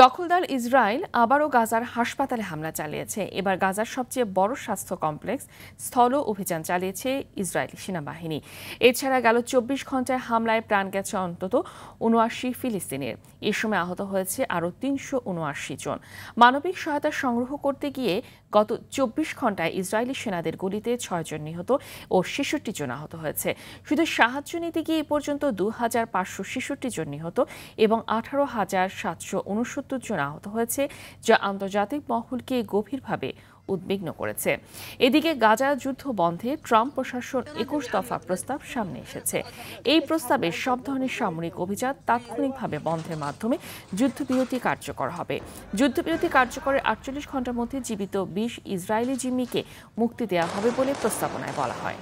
দখলদার ইসরায়েল আবারও গাজার হাসপাতালে হামলা চালিয়েছে। এবার গাজার সবচেয়ে বড় স্বাস্থ্য কমপ্লেক্স স্থল অভিযান চালিয়েছে ইসরায়েলি সেনাবাহিনী। এছাড়া গেল ২৪ ঘন্টায় হামলায় প্রাণ গেছে অন্তত ৭৯ ফিলিস্তিনের। এ সময় আহত হয়েছে আরও ৩৭৯ জন। মানবিক সহায়তা সংগ্রহ করতে গিয়ে গত ২৪ ঘন্টায় ইসরায়েলি সেনাদের গুলিতে ৬ জন নিহত ও ৬৬ জন আহত হয়েছে। শুধু সাহায্য নিতে গিয়ে এ পর্যন্ত ২,৫৬৬ জন নিহত এবং ১৮,৭৬৯ জন আহত হয়েছে, যা আন্তর্জাতিক মহলকে গভীরভাবে উদ্বিগ্ন করেছে। এদিকে গাজা যুদ্ধ বন্ধে ট্রাম্প প্রশাসন ২১ দফা প্রস্তাব সামনে এসেছে। এই প্রস্তাবে সব ধরনের সামরিক অভিযান তাৎক্ষণিকভাবে বন্ধের মাধ্যমে যুদ্ধবিরতি কার্যকর হবে। যুদ্ধবিরতি কার্যকরের ৪৮ ঘন্টার মধ্যে জীবিত ২০ ইসরায়েলি জিম্মিকে মুক্তি দেওয়া হবে বলে প্রস্তাবনায় বলা হয়।